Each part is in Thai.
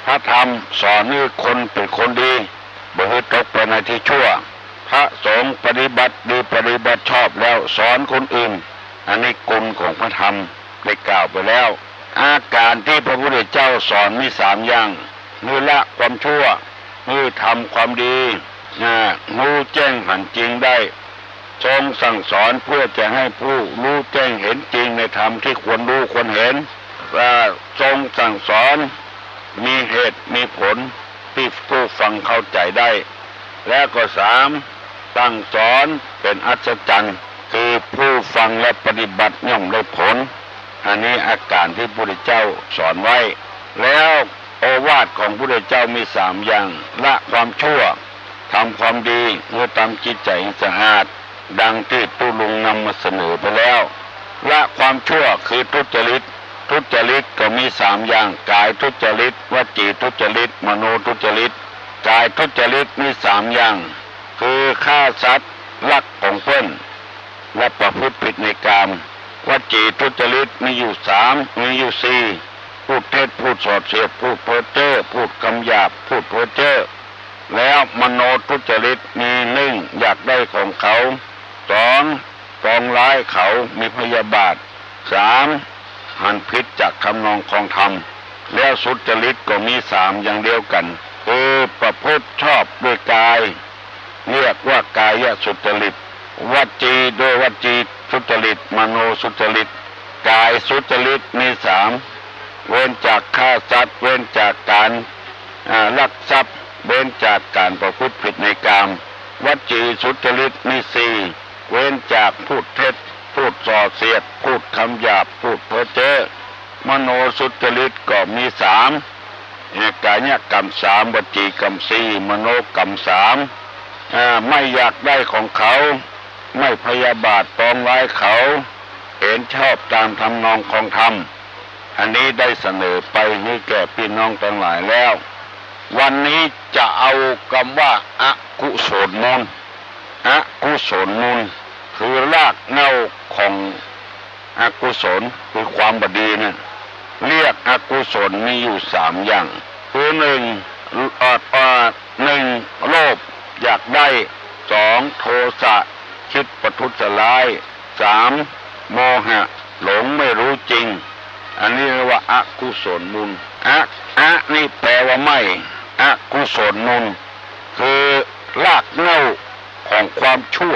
พระธรรมสอนให้คนเป็นคนดีบ่ให้ตกไปในที่ชั่วพระสงฆ์ปฏิบัติดีปฏิบัติชอบแล้วสอนคนอื่นอันนี้กุลของพระธรรมได้กล่าวไปแล้วอาการที่พระพุทธเจ้าสอนมี3 อย่างคือละความชั่วคือทำความดีรู้แจ้งหันจริงได้ทรงสั่งสอนเพื่อจะให้ผู้รู้แจ้งเห็นจริงในธรรมที่ควรรู้ควรเห็นทรงสั่งสอนมีเหตุมีผลที่ผู้ฟังเข้าใจได้และก็3สั่งสอนเป็นอัศจรรย์คือผู้ฟังและปฏิบัติย่อมได้ผลอันนี้อาการที่พระพุทธเจ้าสอนไว้แล้วโอวาทของพระพุทธเจ้ามี3 อย่างละความชั่วทำความดีเพื่อทำจิตใจสะอาดดังที่ตุลุงนำมาเสนอไปแล้วละความชั่วคือทุจริตก็มี3 อย่างกายทุจริตวจีทุจริตมโนทุจริตกายทุจริตมี3 อย่างคือฆ่าสัตว์ลักของเพิ่นและประพฤติผิดในกามวจีทุจริตมีอยู่4พูดเท็จพูดส่อเสียดพูดเพ้อเจ้อพูดคำหยาบพูดเพ้อเจ้อแล้วมโนทุจริตมี1อยากได้ของเขา2ปองร้ายเขามีพยาบาท3หันผิดจากคำนองของธรรมแล้วสุจริตก็มี3อย่างเดียวกันคือประพฤติชอบด้วยกายเรียกว่ากายสุจริตวจีด้วยวจีสุจริตมโนสุจริตกายสุจริตมี3เว้นจากฆ่าสัตว์เว้นจากการลักทรัพย์เว้นจากการประพฤติผิดในกามวจีสุจริตมี4เว้นจากพูดเท็จพูดส่อเสียดพูดคำหยาบพูดเพ้อเจ้อมโนสุจริตก็มี3กายกรรม3วจีกรรม4มโนกรรม3ไม่อยากได้ของเขาไม่พยาบาทปองร้ายเขาเห็นชอบตามทำนองของธรรมอันนี้ได้เสนอไปให้แก่พี่น้องทั้งหลายแล้ววันนี้จะเอาคำว่าอกุศลมูลคือรากเหง้าของอกุศลคือความบดีนะเรียกอกุศลมีอยู่3 อย่างคือ1โลภอยากได้2โทสะคิดประทุษร้าย3โมหะหลงไม่รู้จริงอันนี้เรียกว่าอกุศลมูลนี่แปลว่าไม่อกุศลมูลคือรากเหง้าของความชั่ว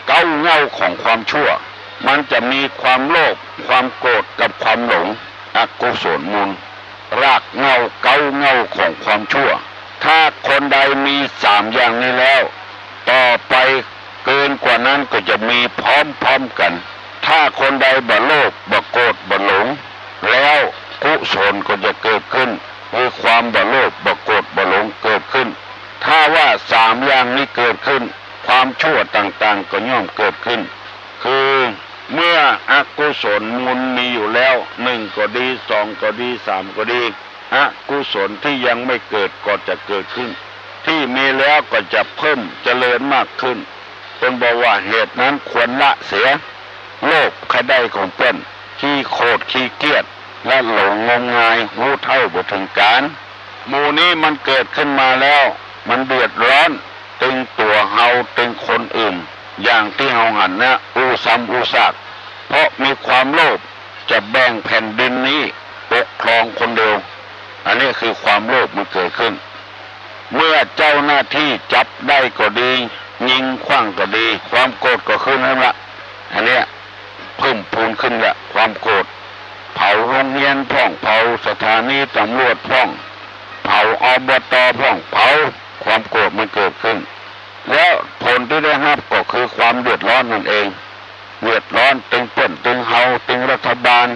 เก้าเหง้าของความชั่วมันจะมีความโลภความโกรธกับความหลงอกุศลมูลรากเหง้าเก้าเหง้าของความชั่วถ้าคนใดมี3 อย่างนี้แล้วต่อไปเกินกว่านั้นก็จะมีพร้อมกันถ้าคนใดบ่โลภบ่โกรธบ่หลงแล้วกุศลก็จะเกิดขึ้นคือความบ่โลภบ่โกรธบ่หลงเกิดขึ้นถ้าว่า3 อย่างนี้เกิดขึ้นความชั่วต่างๆก็ย่อมเกิดขึ้นคือเมื่ออกุศลมูลมีอยู่แล้ว1ก็ดี2ก็ดี3ก็ดีอกุศลที่ยังไม่เกิดก็จะเกิดขึ้นที่มีแล้วก็จะเพิ่มเจริญมากขึ้นเป็นบอกว่าเหตุนั้นควรละเสียโลภใครได้ของเปิ้นขี้โคตรขี้เกียจและหลงงมงายรู้เท่าบ่ถึงการหมู่นี้มันเกิดขึ้นมาแล้วมันเดือดร้อนตึงตัวเฮาตึงคนอื่นอย่างที่เฮาหันนะอุซากเพราะมีความโลภจะแบ่งแผ่นดินนี้ปกครองคนเดียวอันนี้คือความโลภมันเกิดขึ้นเมื่อเจ้าหน้าที่จับได้ก็ดียิงขว้างก็ดีความโกรธก็ขึ้นนั่นละอันนี้เพิ่มพูนขึ้นละความโกรธเผาโรงเรียนพ่องเผาสถานีตำรวจพ่องเผาอบตพ่องเผาความโกรธมันเกิดขึ้นแล้วผลที่ได้รับก็คือความเดือดร้อนนั่นเองเดือดร้อนตึงเปิ้นตึงเฮาตึงรัฐบาล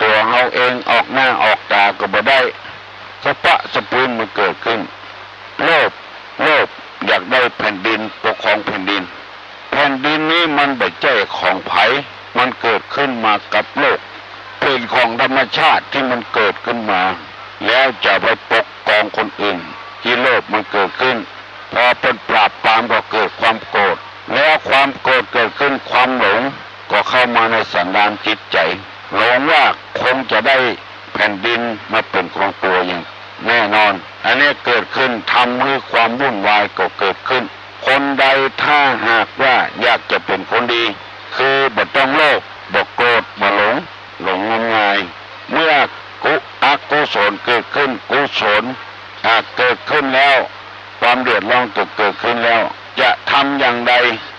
ตัวเฮาเองออกหน้าออกตาก็บ่ได้สะปืนมันเกิดขึ้นโลภอยากได้แผ่นดินปกครองแผ่นดินนี้มันไม่ใช่ของไผมันเกิดขึ้นมากับโลกเป็นของธรรมชาติที่มันเกิดขึ้นมาแล้วจะไปปกครองคนอื่นที่โลภมันเกิดขึ้นพอเป็นปราบปรามก็เกิดความโกรธแล้วความโกรธเกิดขึ้นความหลงก็เข้ามาในสันดานจิตใจหลงว่าคงจะได้แผ่นดินมาเป็นของตัวอย่างแน่นอน อันนี้เกิดขึ้นทำให้ความวุ่นวายก็เกิดขึ้นคนใดถ้าหากว่าอยากจะเป็นคนดีคือบ่ต้องโลภบ่โกรธบ่หลงงมงายเมื่ออกุศลเกิดขึ้นกุศลเกิดขึ้นแล้วความเดือดร้อนก็เกิดขึ้นแล้วจะทำอย่างใด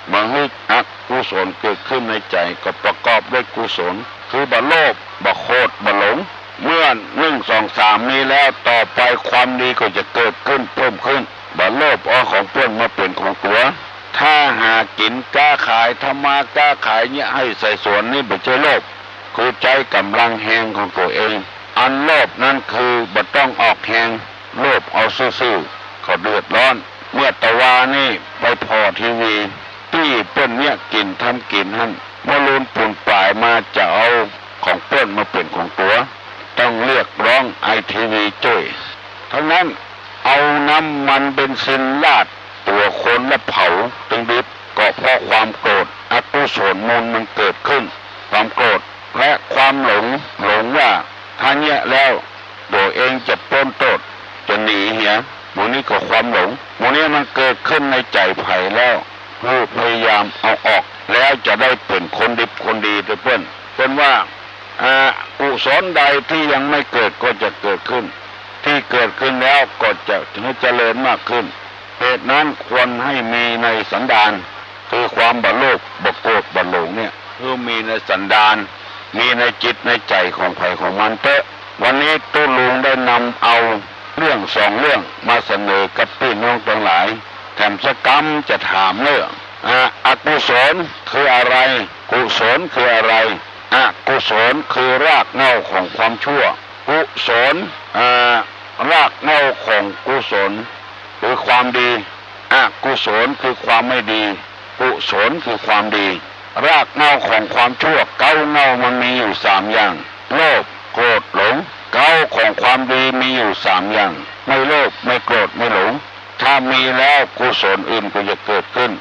เมื่อให้อกุศลเกิดขึ้นในใจก็ประกอบด้วยกุศลคือบ่โลภบ่โกรธบ่หลงเมื่อ1 2 3นี้แล้วต่อไปความดีก็จะเกิดขึ้นเพิ่มขึ้นบ่โลภเอาของเพื่อนมาเป็นของตัวถ้าหากินกล้าขายทำมาก้าขายเนี่ยให้ใส่สวนนี่บ่ใช่โลภคือใจกำลังแหงของตัวเองอันโลภนั่นคือบ่ต้องออกแหงโลภเอาซื่อๆเขาเดือดร้อนเมื่อตะวานี่ไปพอทีวีที่เปิ้นเนี่ยกินทำกินหั่นมาลูนปุ่นป่ายมาจะเอาของเปิ้นมาเป็นของตัวต้องเรียกร้องไอทีวีช่วยทั้งนั้นเอาน้ำมันเบนซินราดตัวคนและเผาตึงดิบก็เพราะความโกรธอกุศลมูลมันเกิดขึ้นความโกรธและความหลงว่าถ้าเนี่ยแล้วตัวเองจะปล้นโตดจะหนีเหี้ยหมู่นี้ก็ความหลงหมู่นี้มันเกิดขึ้นในใจไผ่แล้วผู้พยายามเอาออกแล้วจะได้เป็นคนดีคนดีด้วยเพื่อนว่ากุศลใดที่ยังไม่เกิดก็จะเกิดขึ้นที่เกิดขึ้นแล้วก็จะเจริญมากขึ้นเหตุนั้นควรให้มีในสันดานคือความบ่โลภบ่โกรธบ่หลงเนี่ยคือมีในสันดานมีในจิตในใจของใครของมันเตอะวันนี้ตู้ลุงได้นำเอาเรื่อง2เรื่องมาเสนอกับพี่น้องทั้งหลายแถมสกรรมจะถามเรื่องอกุศลคืออะไรกุศลคืออะไรอกุศลคือรากเหง้าของความชั่วกุศลรากเหง้าของกุศลคือความดีอกุศลคือความไม่ดีกุศลคือความดีรากเหง้าของความชั่วเก้าเหง้ามันมีอยู่3อย่างโลภโกรธหลงเก้าของความดีมีอยู่3อย่างไม่โลภไม่โกรธไม่หลงถ้ามีแล้วกุศลอื่นก็จะเกิดขึ้น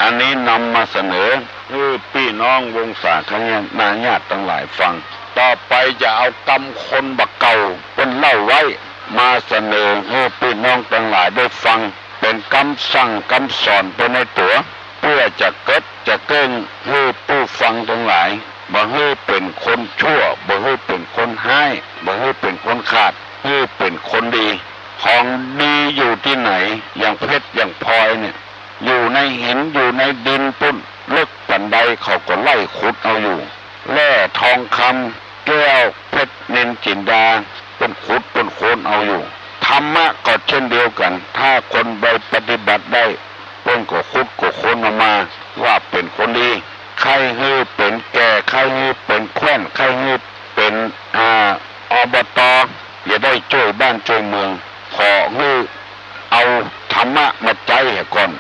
อันนี้นำมาเสนอให้พี่น้องวงศาคณาญาติทั้งหลายฟังต่อไปจะเอากรรมคนบักเก่าเป็นเล่าไว้มาเสนอให้พี่น้องทั้งหลายได้ฟังเป็นคำสั่งคำสอนไปในตัวเพื่อจะเกิดจะเกินให้ผู้ฟังทั้งหลายบ่ให้เป็นคนชั่วบ่ให้เป็นคนห้ายบ่ให้เป็นคนขาดให้เป็นคนดีของดีอยู่ที่ไหนอย่างเพชรอย่างพลอยเนี่ยอยู่ในหินอยู่ในดินปุ่นลึกปันใดเขาก็ไล่ขุดเอาอยู่แร่ทองคำแก้วเพชรนินจินดาเป็นขุดเป็นโคนเอาอยู่ธรรมะก็เช่นเดียวกันถ้าคนไปปฏิบัติได้เพิ่นก็ขุดก็โคนออกมาว่าเป็นคนดีใครให้เป็นแก่ใครให้เป็นแคว้นใครให้เป็นอบต.อย่าได้ช่วยบ้านช่วยเมืองขอให้เอาธรรมะมาใจให้ก่อน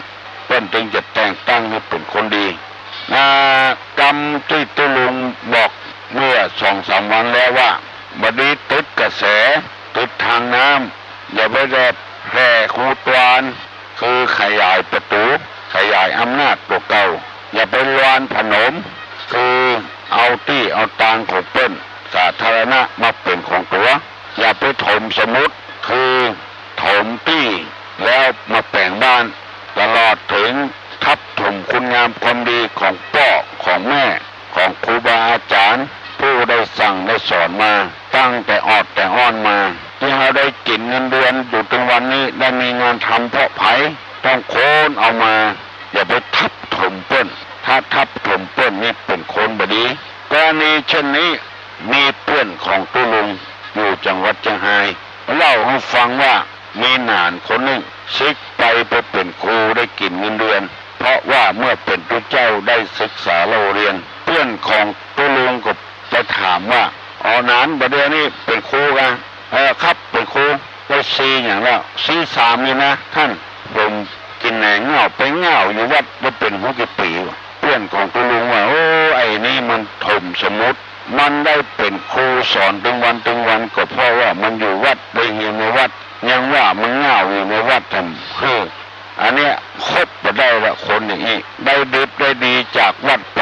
เพิ่นจึงจะแต่งตั้งให้เป็นคนดีกรรมที่ตุลุงบอกเมื่อ2-3 วันแล้วว่าบัดนี้ติดกระแสติดทางน้ำอย่าไปแดดแผ่คูตวานคือขยายประตูขยายอำนาจตัวเก่าอย่าไปลวนผนมคือเอาที่เอาตางของเปิ้นสาธารณะมาเป็นของตัวอย่าไปถมสมุดคือถมที่แล้วมาแปลงบ้านตลอดถึงทับถมคุณงามความดีของพ่อของแม่ของครูบาอาจารย์ผู้ได้สั่งได้สอนมาตั้งแต่ออดแต่อ้อนมาที่เราได้กินเงินเดือนอยู่ถึงวันนี้ได้มีงานทำเพราะไผ่ต้องโค่นเอามาอย่าไปทับถมเปิ้นถ้าทับถมเปิ้นนี่เป็นคนบดีกรณีเช่นนี้มีเพื่อนของตุลุงอยู่จังหวัดเชียงรายเล่าให้ฟังว่ามีหนานคนหนึ่งซิกไปเป็นครูได้กินเงินเดือนเพราะว่าเมื่อเป็นผู้เจ้าได้ศึกษาเราเรียนเพื่อนของตุลุงก็ไปถามว่าหนานประเดี๋ยวนี้เป็นครูกันครับเป็นครูได้ซีอย่างแล้วซี3นี่นะท่านผมกินแหนงเงาไปเงาอยู่วัดได้เป็นหัวกี่ปีเพื่อนของตุลุงว่าโอ้ไอ้นี่มันถมสมุดมันได้เป็นครูสอนถึงวันก็เพราะว่ามันอยู่วัดได้เรียนในวัดยังว่ามันเงาอยู่ในวัดทำอันเนี้ยคบไปได้ละคนอย่างนี้ได้ดิบได้ดีจากวัดไป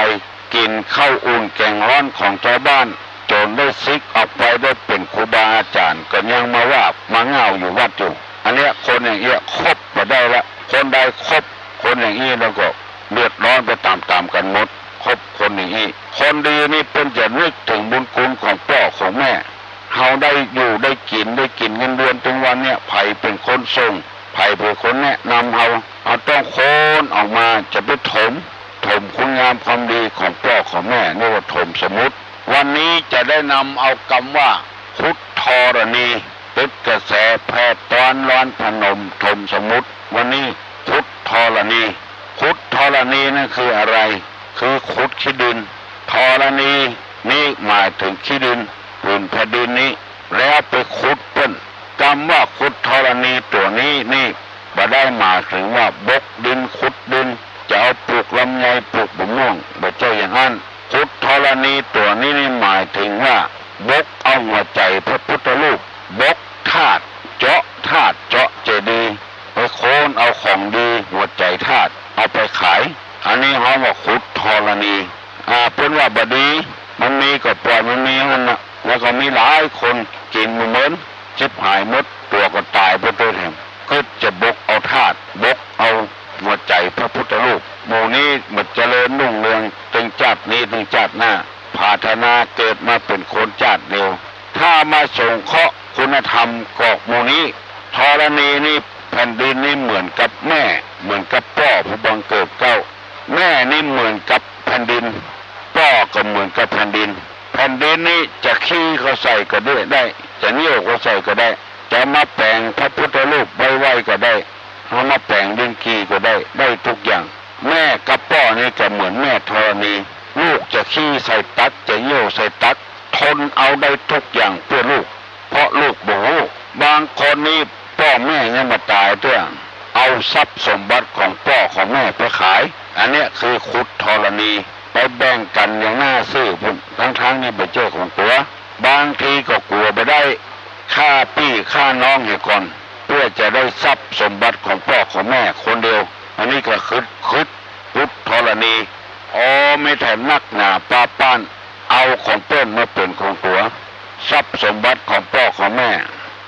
กินข้าวอุ่นแกงร้อนของชาวบ้านจนได้ซิกออกไปได้เป็นครูบาอาจารย์ก็ยังมาว่ามาเงาอยู่วัดอยู่ อันเนี้ยคนอย่างเงี้ยคบมาได้ละคนใดคบคนอย่างนี้แล้วก็เดือดร้อนไปตามกันหมดคบคนอย่างนี้คนดีนี่เป็นจะนึกถึงบุญคุณของพ่อของแม่เฮาได้อยู่ได้กินเงินเดือนถึงวันเนี้ยไผเป็นคนส่งไผเป็นคนแนะนำเอาต้องโค่นออกมาจะไปถมคุณงามความดีของพ่อของแม่นี่ว่าถมสมุติวันนี้จะได้นำเอาคำว่าพุทธรณีติดกระแสแพร่ตอนร้อนพนมถมสมุติวันนี้พุทธรณีนั่นคืออะไรคือขุดขี้ดินธรณีนี่หมายถึงขี้ดินพื้นแผ่นดินนี้แล้วไปขุดเปิ้นคำว่าขุดธรณีตัวนี้นี่บ่ได้หมายถึงว่าบกดินขุดดินจะเอาปลูกลำไยปลูกมะม่วงบ่ใช่อย่างนั้นขุดธรณีตัวนี้นี่หมายถึงว่าบกเอาหัวใจพระพุทธรูปบกธาตุเจาะเจดีย์ไปโค่นเอาของดีหัวใจธาตุเอาไปขายอันนี้เขาบอกขุดธรณีเป็นว่าบดีมันมีก็ปล่อยมันมีนั่นนะแล้วก็มีหลายคนกินเหมือนชิบหายหมดตัวก็ตายไปตัวแถมก็จะบกเอาธาตุบกเอาหัวใจพระพุทธรูปหมู่นี้มันเจริญรุ่งเรืองตึงจัดนี้ตึงจัดหน้าพาธนาเกิดมาเป็นคนจัดเดียวถ้ามาส่งเคราะห์คุณธรรมกอกหมู่นี้ธรณีนี่แผ่นดินนี่เหมือนกับแม่เหมือนกับพ่อผู้บังเกิดเก้าแม่นี่เหมือนกับแผ่นดินพ่อก็เหมือนกับแผ่นดินนี้จะขี้ก็ใส่ก็ได้จะเนี้ยวก็ใส่ก็ได้จะมาแปลงพระพุทธรูปไว้ก็ได้เอามาแปลงดินขี้ก็ได้ทุกอย่างแม่กับพ่อนี่ก็เหมือนแม่ธรณีลูกจะขี้ใส่ตักจะเยี่ยวใส่ตักทนเอาได้ทุกอย่างเพื่อลูกเพราะลูกโบบางคนนี่พ่อแม่ยังมาตายเตื้อเอาทรัพย์สมบัติของพ่อของแม่ไปขายอันเนี้ยคือขุดธรณีไปแบ่งกันอย่างน่าซื่อพุ่นทั้งนี่ไปเจอของตัวบางทีก็กลัวไปได้ฆ่าพี่ฆ่าน้องให้ก่อนเพื่อจะได้ทรัพย์สมบัติของพ่อของแม่คนเดียวอันนี้ก็คือขุดธรณีไม่แถมนักหนาป้าป้านเอาของเปิ้นมาเป็นของตัวทรัพย์สมบัติของพ่อของแม่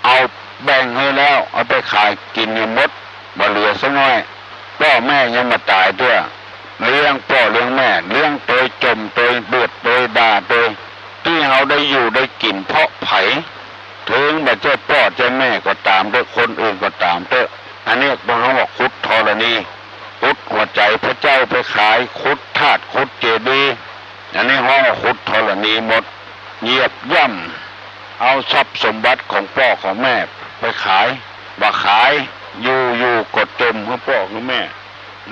เอาแบ่งให้แล้วเอาไปขายกินยังหมดบ่เหลือสักน้อยพ่อแม่ยังมาตายด้วยเลี้ยงพ่อเลี้ยงแม่เลี้ยงโดยจมโดยเบือดโดยด่าโดยที่เขาได้อยู่ได้กินเพราะไผ่ถึงแบบเจ้าพ่อเจ้าแม่ก็ตามด้วยคนอื่นก็ตามเถอะอันนี้เขาบอกขุดธรณีขุดหัวใจพระเจ้าไปขายขุดธาตุขุดเจดีย์อันนี้เขาขุดธรณีหมดเหยียบย่ำเอาทรัพย์สมบัติของพ่อของแม่ไปขายบ่ขายอยู่กดจมของพ่อของแม่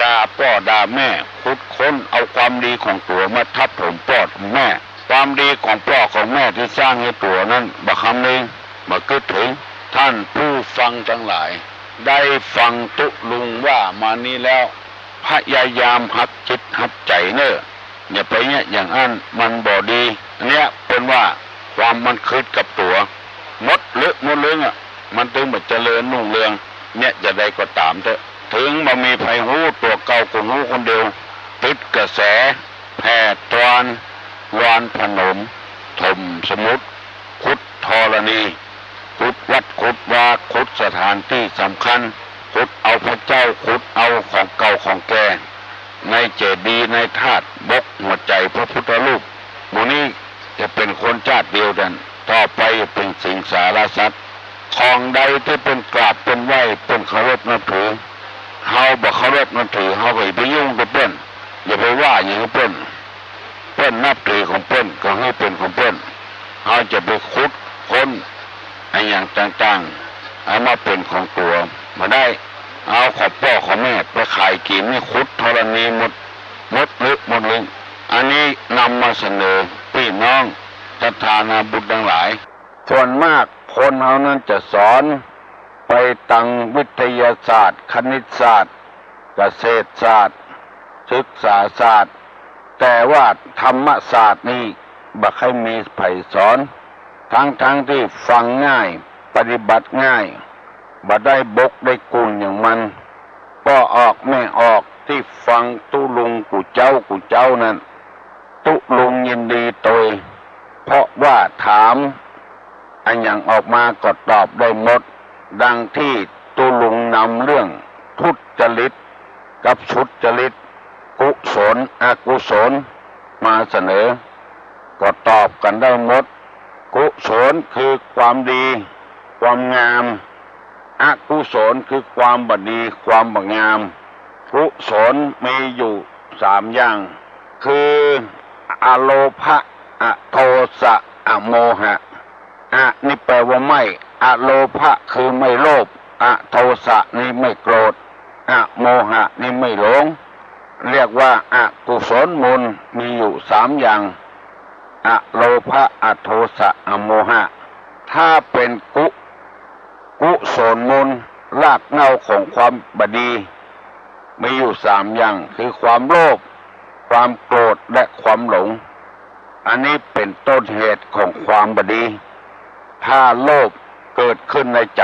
ด่าพ่อด่าแม่ขุดค้นเอาความดีของตัวมาทับถมพ่อของแม่ความดีของพ่อของแม่ที่สร้างให้ตัวนั้นบักคำนึงมาคิดถึงท่านผู้ฟังทั้งหลายได้ฟังตุลุงว่ามานี้แล้วพยายามหักจิตหักใจเนอะอย่าไปเนี่ยอย่างอันมันบ่ดีอันเนี้ยเป็นว่าความมันคิดกับตัวมดเรื่องอ่ะมันถึงแบบเจริญรุ่งเรืองเนี่ยจะได้ก็ตามเถอะถึงมามีไผหูตัวเก่าคนหูคนเดียวติดกระแสแผ่ตอนวานพนมถมสมุทรขุดธรณีขุดวัดขุดวาขุดสถานที่สำคัญขุดเอาพระเจ้าขุดเอาของเก่าของแก่ในเจดีย์ในธาตุบกหัวใจพระพุทธรูปหมู่นี้จะเป็นคนชาติเดียวกันต่อไปเป็นสิงสารสัตว์ของใดที่เป็นกราบเป็นไหวเป็นเคารพนับถือเฮาบ่เคารพนับถือเฮาก็อย่าไปยุ่งกับเปิ้นอย่าไปว่าอย่างเปิ้นนับถือของเปิ้นก็ให้เป็นของเปิ้นเฮาจะไปขุดค้นไอ้อย่างต่างๆเอามาเป็นของตัวมาได้เอาของพ่อของแม่ไปขายกินนี่ขุดธรณีหมดลึกอันนี้นำมาเสนอพี่น้องศรัทธานาบุตรทั้งหลายส่วนมากคนเขานั้นจะสอนไปตังวิทยาศาสตร์คณิตศาสตร์เกษตรศาสตร์ศึกษาศาสตร์แต่ว่าธรรมศาสตร์นี่บักให้มีไผสอนทั้งที่ฟังง่ายปฏิบัติง่ายบ่ได้บกได้กุลอย่างมันก็ออกไม่ออกที่ฟังตุลุงกูเจ้านั้นตุลุงยินดีโดยเพราะว่าถามอันอย่างออกมาก็ตอบได้หมดดังที่ตุ ตุลุงนำเรื่องทุจริตกับสุจริตกุศลอกุศลมาเสนอก็ตอบกันได้หมดกุศลคือความดีความงามอกุศลคือความบดีความบงามกุศลมีอยู่3อย่างคืออโลภะอโทสะอโมหะอะนี่แปลว่าไม่อโลภะคือไม่โลภอโทสะนี่ไม่โกรธอโมหะนี่ไม่หลงเรียกว่าอกุศลมูลมีอยู่3อย่างอโลภะอโทสะอโมหะถ้าเป็นกุศลมูลรากเหง้าของความบดีมีอยู่3อย่างคือความโลภความโกรธและความหลงอันนี้เป็นต้นเหตุของความบดีถ้าโลภเกิดขึ้นในใจ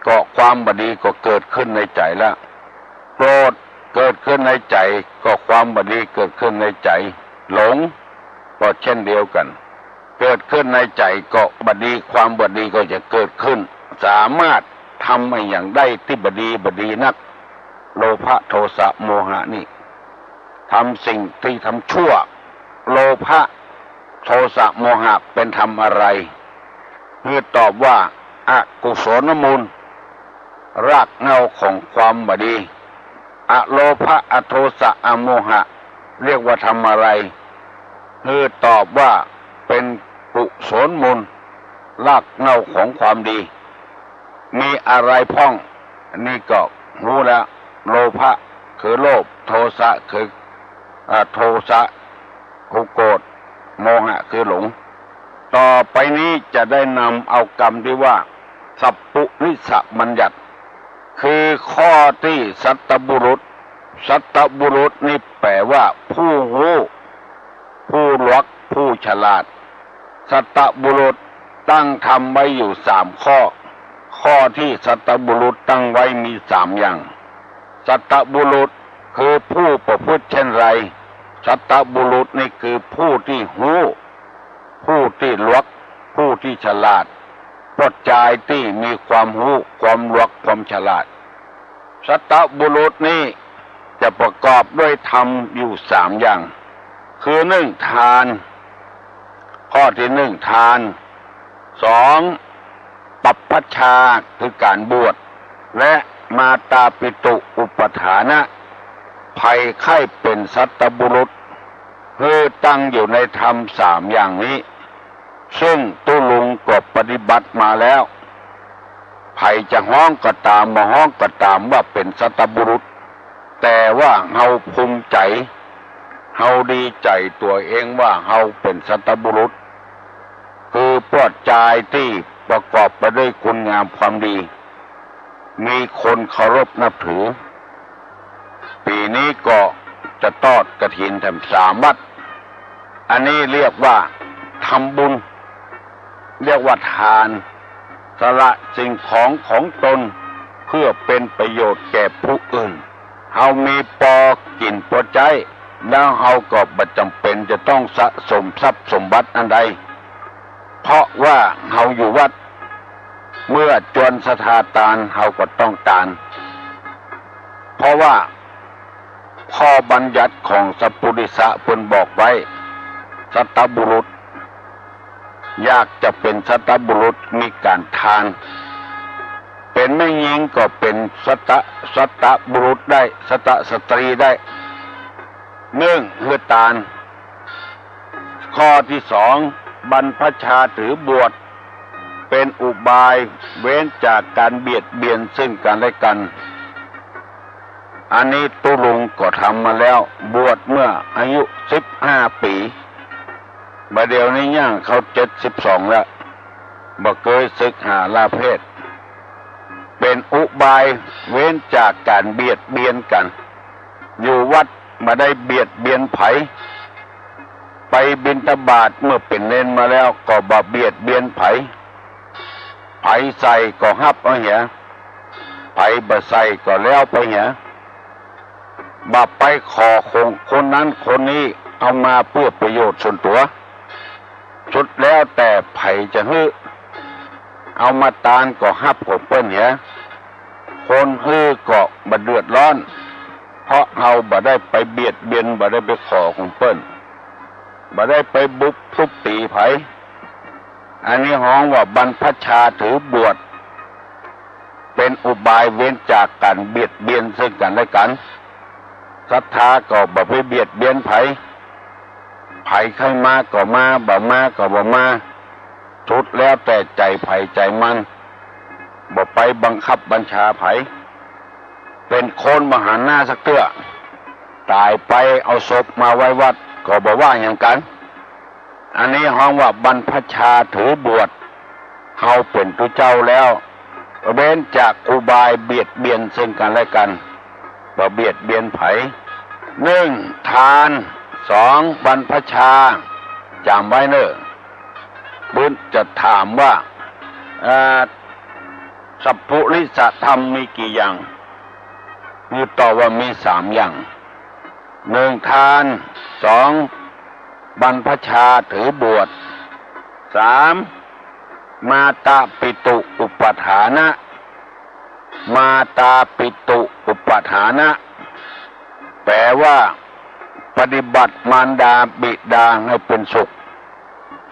ก็ความบดีก็เกิดขึ้นในใจแล้วโกรธเกิดขึ้นในใจก็ความบดีเกิดขึ้นในใจหลงก็เช่นเดียวกันเกิดขึ้นในใจก็บดีความบดีก็จะเกิดขึ้นสามารถทำให้อย่างได้ที่บดีนักโลภะโทสะโมหะนี่ทำสิ่งที่ทำชั่วโลภะโทสะโมหะเป็นทำอะไรคือตอบว่าอกุศลมูลรากเหง้าของความบดีอโลภะอโทสะอโมหะเรียกว่าทำอะไรคือตอบว่าเป็นกุศลมูลรากเหง้าของความดีมีอะไรพ้องอันนี้ก็รู้แล้วโลภะคือโลภโทสะคือโทสะคือโกรธโมหะคือหลงต่อไปนี้จะได้นำเอากรรมที่ว่าสัพพุริสบัญญัติคือข้อที่สัตบุรุษนี่แปลว่าผู้รู้ผู้รักผู้ฉลาดสัตบุรุษตั้งทำไว้อยู่3ข้อที่สัตบุรุษตั้งไว้มี3อย่างสัตบุรุษคือผู้ประพฤติเช่นไรสัตบุรุษนี่คือผู้ที่รู้ผู้ที่รักผู้ที่ฉลาดปัจจัยที่มีความรู้ความรักความฉลาดสัตบุรุษนี้จะประกอบด้วยธรรมอยู่3อย่างคือ1ทานข้อที่1ทาน2ปัปพชาคือการบวชและมาตาปิตุอุปทานะภัยไข้เป็นสัตบุรุษคือตั้งอยู่ในธรรม3อย่างนี้ซึ่งตุลุงก็ปฏิบัติมาแล้วภัยจะฮ้องก็ตามมาฮ้องก็ตามว่าเป็นสัตบุรุษแต่ว่าเฮาภูมิใจเฮาดีใจตัวเองว่าเฮาเป็นสัตบุรุษคือปลอดใจที่ประกอบไปด้วยคุณงามความดีมีคนเคารพนับถือปีนี้ก็จะทอดกฐินแถม3 วัดอันนี้เรียกว่าทำบุญเรียกว่าทานสละสิ่งของตนเพื่อเป็นประโยชน์แก่ผู้อื่นเฮามีพอกินพอใจแล้วเฮาก็บ่จำเป็นจะต้องสะสมทรัพย์สมบัติอันใดเพราะว่าเฮาอยู่วัดเมื่อจวนสถาทานเฮาก็ต้องทานเพราะว่าข้อบัญญัติของสัพพุริสะเพิ่นบอกไว้สัตบุรุษอยากจะเป็นสัตบุรุษมีการทานเป็นแม่หญิงก็เป็นสัตบุรุษได้สตรีได้คือทานข้อที่2บรรพชาถือบวชเป็นอุบายเว้นจากการเบียดเบียนซึ่งกันและกันอันนี้ตุลุงก็ทำมาแล้วบวชเมื่ออายุ15 ปีบัดเดี๋ยวนี้ย่างเขา72แล้วบ่เคยศึกหาลาเพศเป็นอุบายเว้นจากการเบียดเบียนกันอยู่วัดมาได้เบียดเบียนไผไปบิณฑบาตเมื่อเป็นเณรมาแล้วก็บ่เบียดเบียนไผใส่ก็ฮับเอาเหียไผบ่ใส่ก็แล้วไปเหียบ่ไปขอคนนั้นคนนี้เอามาเพื่อประโยชน์ส่วนตัวสุดแล้วแต่ไผจะฮื้อเอามาตานก็ฮับของเปิ้นเหีย คนฮื้อก็บ่เดือดร้อนเพราะเฮาบ่ได้ไปเบียดเบียนบ่ได้ไปขอของเปิ้นบ่ได้ไปบุกทุบตีไผอันนี้ฮ้องว่าบรรพชาถือบวชเป็นอุบายเว้นจากการเบียดเบียนซึ่งกันและกันศรัทธาก็บ่ไปเบียดเบียนไผใครมาก็มาบ่มาก็บ่มาทุดแล้วแต่ใจไผใจมันบ่ไปบังคับบัญชาไผเป็นคนมหาหน้าสักเตื้อตายไปเอาศพมาไว้วัดก็บ่ว่าอย่างกันอันนี้ฮ้องว่าบรรพชาถือบวชเฮาเป็นผู้เจ้าแล้วเว้นจากอุบายเบียดเบียนซึ่งกันและกันบ่เบียดเบียนไผ1ทาน2บรรพชาจำไว้เนอะบุญจะถามว่าสัพพุริสธรรมมีกี่อย่างนี่ตอบว่ามี3อย่าง1ทาน2บรรพชาถือบวช3มาตาปิตุอุปทานะมาตาปิตุอุปทานะแปลว่าปฏิบัติมารดาบิดาให้เป็นสุข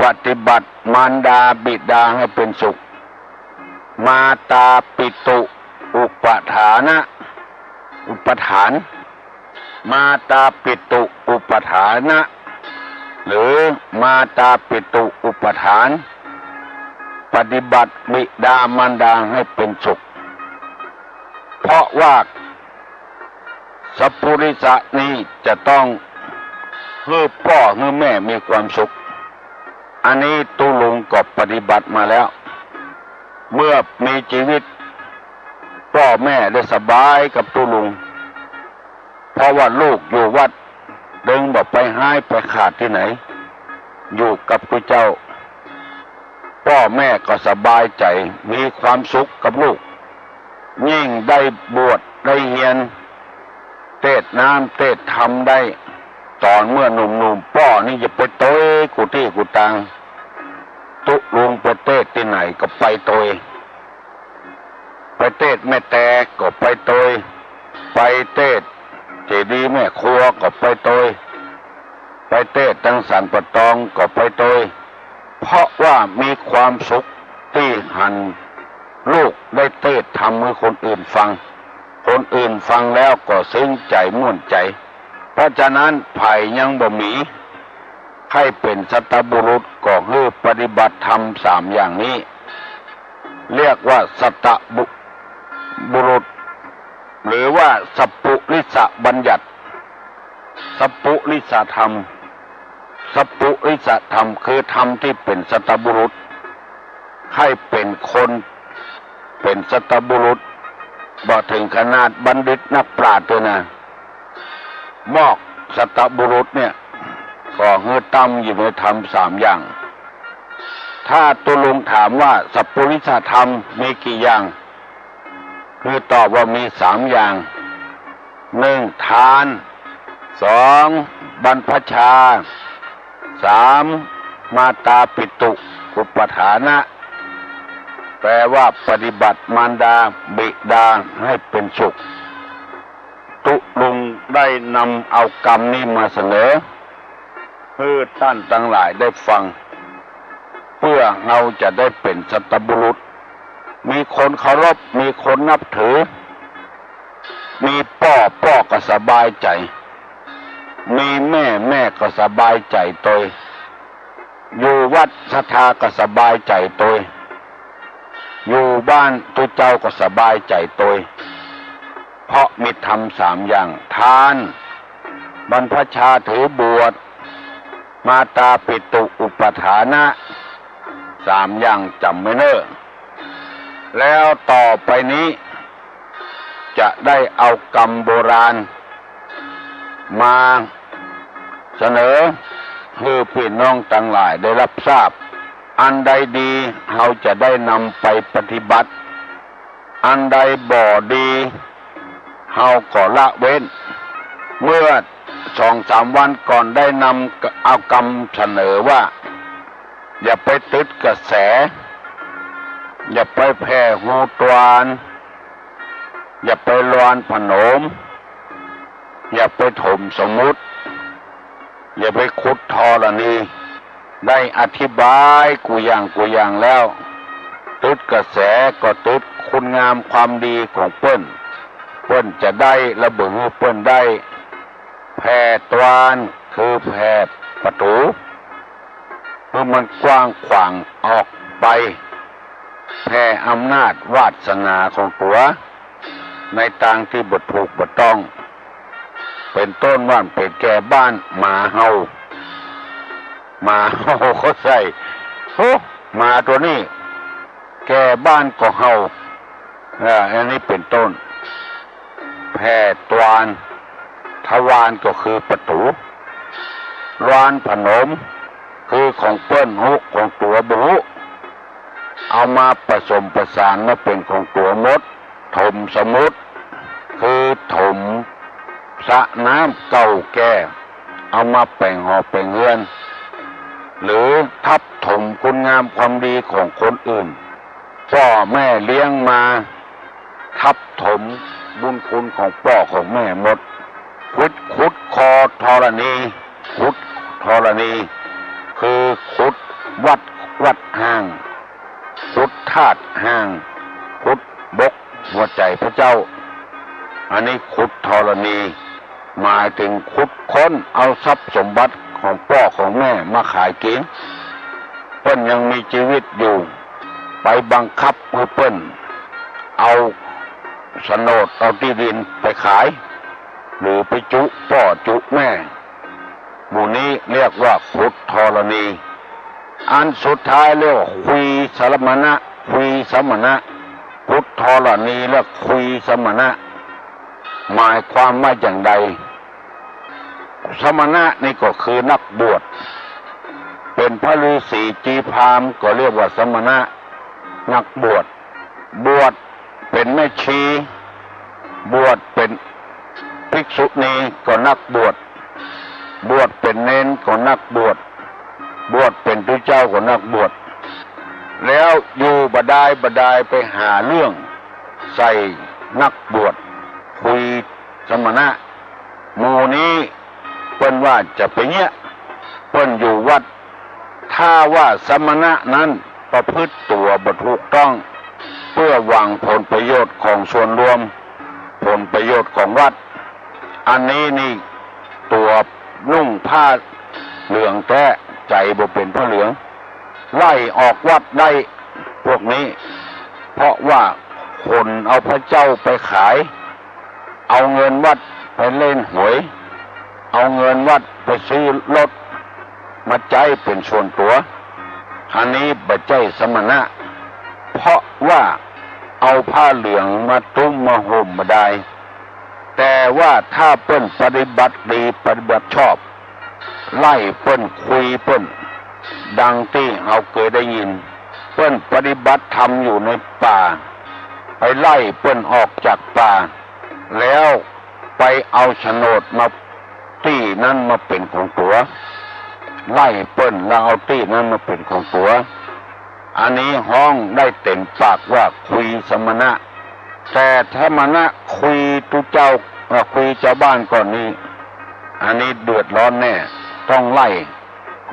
ปฏิบัติมารดาบิดาให้เป็นสุขมาตาปิตุอุปทานะอุปทานมาตาปิตุอุปทานะหรือมาตาปิตุอุปทานปฏิบัติบิดามารดาให้เป็นสุขเพราะว่าสัพพุริสะนี้จะต้องให้พ่อให้แม่มีความสุขอันนี้ตุลุงก็ปฏิบัติมาแล้วเมื่อมีชีวิตพ่อแม่ได้สบายกับตุลุงเพราะว่าลูกอยู่วัดดึงบอกไปหายไปขาดที่ไหนอยู่กับพระเจ้าพ่อแม่ก็สบายใจมีความสุขกับลูกยิ่งได้บวชได้เรียนเทศน้ำเทศธรรมได้ตอนเมื่อหนุ่มๆพ่อนี่จะไปโตยกุฏิกุตังตุลุงไปเทศที่ไหนก็ไปโตยไปเทศแม่แตกก็ไปโตยไปเทศเจดีย์แม่ครัวก็ไปโตยไปเทศตั้งสันปะตองก็ไปโตยเพราะว่ามีความสุขที่หันลูกได้เทศทำให้คนอื่นฟังคนอื่นฟังแล้วก็ซึ้งใจม่วนใจเพราะฉะนั้นไผ่ยังบ่มีให้เป็นสัตบุรุษก็คือปฏิบัติธรรม3อย่างนี้เรียกว่าสัตบุรุษหรือว่าสัพพุริสบัญญัติสัพพุริสธรรมสัพพุริสธรรมคือธรรมที่เป็นสัตบุรุษให้เป็นคนเป็นสัตบุรุษบ่ถึงขนาดบัณฑิตนักปราชญ์ตัวนะมอกสัตบุรุษเนี่ยก็เฮือตั้มอยู่ในธรรม3อย่างถ้าตุลุงถามว่าสัพพุริสธรรมมีกี่อย่างคือตอบว่ามี3อย่าง1ทาน2บรรพชา3มาตาปิตุอุปทานะแปลว่าปฏิบัติมารดาบิดาให้เป็นสุขตุลุงได้นำเอากรรมนี้มาเสนอเพื่อท่านทั้งหลายได้ฟังเพื่อเราจะได้เป็นสัตบุรุษมีคนเคารพมีคนนับถือมีพ่อก็สบายใจมีแม่ก็สบายใจตัวอยู่วัดศรัทธาก็สบายใจตัวอยู่บ้านตัวเจ้าก็สบายใจตัวเพราะมีธรรม3อย่างทานบรรพชาถือบวชมาตาปิตุอุปทานะ3อย่างจำไว้เนอะแล้วต่อไปนี้จะได้เอากรรมโบราณมาเสนอให้พี่น้องทั้งหลายได้รับทราบอันใดดีเราจะได้นำไปปฏิบัติอันใดบ่ดีเราก็ละเว้นเมื่อ2-3 วันก่อนได้นำเอากรรมเสนอว่าอย่าไปติดกระแสอย่าไปแผ่หูตวาน อย่าไปรอนผนมอย่าไปถมสมมุติอย่าไปขุดธรณีได้อธิบายกูอย่างแล้วตึดกระแสก็ตึดคุณงามความดีของเปิ้นจะได้ระเบิดเปิ้นได้แผ่ตวานคือแผ่ประตูเมื่อมันกว้างขวางออกไปแผ่อำนาจวาสนาของตัวในทางที่บทถูกบทต้องเป็นต้นว่าเป็นแก่บ้านหมาเฮาเขาใส่โอ้หมาตัวนี้แก่บ้านก็เฮาอันนี้เป็นต้นแผ่ตวานทวารก็คือประตูรานผนมคือของเปิ้นหุของตัวบุเอามาผสมประสานมาเป็นของตัวมดถมสมุทรคือถมสระน้ำเก่าแก่เอามาแปลงหอแปลงเรือนหรือทับถมคุณงามความดีของคนอื่นพ่อแม่เลี้ยงมาทับถมบุญคุณของพ่อของแม่หมดขุดคอธรณีขุดธรณีคือขุดวัดห้างขุดธาตุห้างขุดบกหัวใจพระเจ้าอันนี้ขุดธรณีหมายถึงขุดค้นเอาทรัพย์สมบัติของพ่อของแม่มาขายกินเปิ้นยังมีชีวิตอยู่ไปบังคับให้เปิ้นเอาโฉนดเอาที่ดินไปขายหรือไปจุพ่อจุแม่หมู่นี้เรียกว่าขุดธรณีอันสุดท้ายเรียกว่าคุยสมณะขุดธรณีและคุยสมณะหมายความว่าอย่างใดสมณะนี่ก็คือนักบวชเป็นพระฤาษีจีพรามก็เรียกว่าสมณะนักบวชเป็นแม่ชีบวชเป็นภิกษุณีก็นักบวชเป็นเน้นก็นักบวชเป็นพระเจ้าก็นักบวชแล้วอยู่บดายไปหาเรื่องใส่นักบวชคุยสมณะหมู่นี้เปิ้นว่าจะไปเนี้ยเปิ้นอยู่วัดถ้าว่าสมณะนั้นประพฤติตัวบ่ถูกต้องเพื่อหวังผลประโยชน์ของส่วนรวมผลประโยชน์ของวัดอันนี้นี่ตัวนุ่งผ้าเหลืองแท้ใจบ่เป็นผ้าเหลืองไล่ออกวัดได้พวกนี้เพราะว่าคนเอาพระเจ้าไปขายเอาเงินวัดไปเล่นหวยเอาเงินวัดไปซื้อรถมาใจเป็นส่วนตัวอันนี้บัจใจสมณะเพราะว่าเอาผ้าเหลืองมาตุ้มมาห่มมาได้แต่ว่าถ้าเปิ้นปฏิบัติดีปฏิบัติชอบไล่เปิ้นคุยเปิ้นดังที่เราเคยได้ยินเปิ้นปฏิบัติธรรมอยู่ในป่าไปไล่เปิ้นออกจากป่าแล้วไปเอาโฉนดมาที่นั้นมาเป็นของตัวไล่เปิ้นแล้วเอาที่นั้นมาเป็นของตัวอันนี้ห้องได้เต็มปากว่าคุยสมณะแต่ถ้ามณะคุยตุเจ้าคุยเจ้าบ้านก่อนนี้อันนี้เดือดร้อนแน่ต้องไล่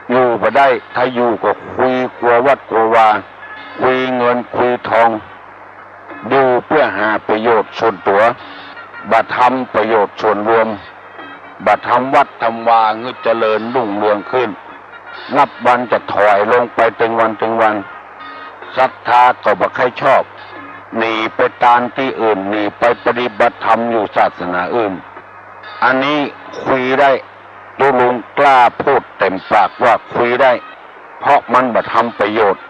อยู่บ่ได้ถ้าอยู่ก็คุยกลัววัดกลัววาคุยเงินคุยทองดูเพื่อหาประโยชน์ส่วนตัวบัดทำประโยชน์ส่วนรวมบัดทำวัดทำวาเงื้อเจริญรุ่งเรืองขึ้นนับวันจะถอยลงไปถึงวันศรัทธาก็บ่ใครชอบหนีไปตามที่อื่นหนีไปปฏิบัติธรรมอยู่ศาสนาอื่นอันนี้คุยได้ดูลุงกล้าพูดเต็มปากว่าคุยได้เพราะมันบ่ทำประโยชน์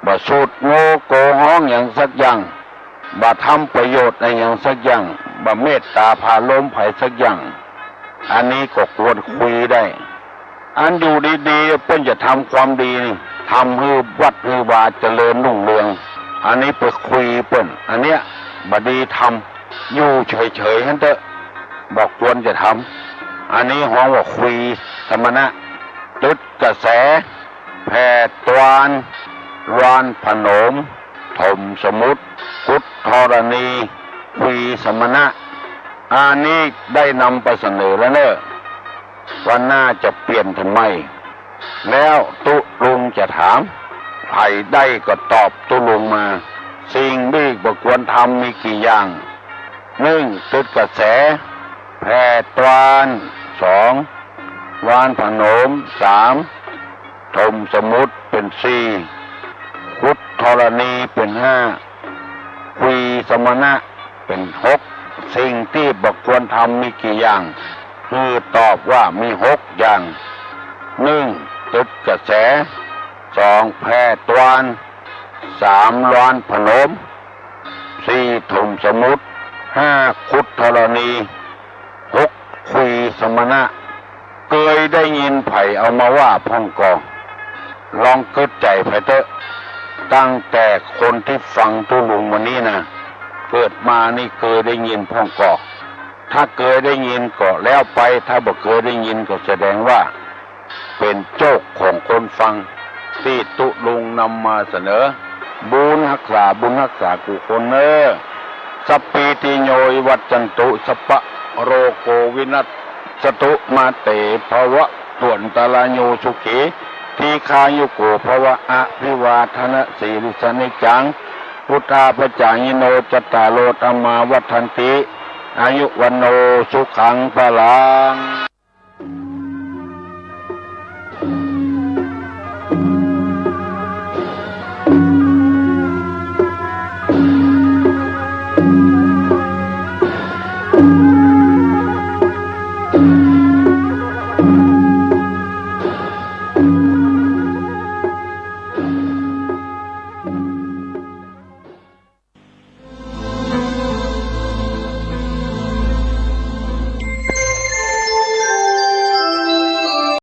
บ่สูดโง่โกห้องอย่างสักอย่างบ่ทำประโยชน์ในอย่างสักอย่างบ่เมตตาพาล้มไผสักอย่างอันนี้ก็ควรคุยได้อันอยู่ดีๆเพิ่นจะทำความดีนี่ทำให้วัดให้วาเจริญรุ่งเรืองอันนี้ไปคุยเพิ่นอันเนี้ยบ่ดีทำอยู่เฉยๆนั่นเถอะบอกควรจะทำอันนี้ห้องว่าคุยสมณะตึดกระแสแผ่ตวานรานผนมถมสมุทรขุดธรณี คุยสมณะอันนี้ได้นำไปเสนอแล้วเนอะวันหน้าจะเปลี่ยนทำไมแล้วตุลุงจะถามใครได้ก็ตอบตุลุงมาสิ่งที่บ่ควรทำมีกี่อย่าง1ตึกกระแสแผ่ตวาน2วานผนม3ถมสมุทรเป็น4ขุดธรณีเป็น5คุยสมณะเป็น6สิ่งที่บ่ควรทำมีกี่อย่างคือตอบว่ามี6อย่าง1ตึกกระแส2แผ่ตวาน3วานผนม4ถมสมุทร5ขุดธรณี6คุยสมณะเคยได้ยินไผ่เอามาว่าพ่องกองลองเกิดใจไผ่เถอะตั้งแต่คนที่ฟังตุลุงวันนี้นะเกิดมานี่เคยได้ยินพ่องกอกถ้าเคยได้ยินก็แล้วไปถ้าบ่เคยได้ยินก็แสดงว่าเป็นโจกของคนฟังที่ตุลุงนำมาเสนอบุญรักษากุคนเนอสัพพิติโยวัจจันตุสัพพะโรโกวินัสสตุมาเตภวะตวนตาลาโยสุขีทีคายุโกภวะอภิวาทนะสีริสนิจังพุทธาปจายโนจตตารโลธรรมาวัฏันติอายุวันโนสุขังพลัง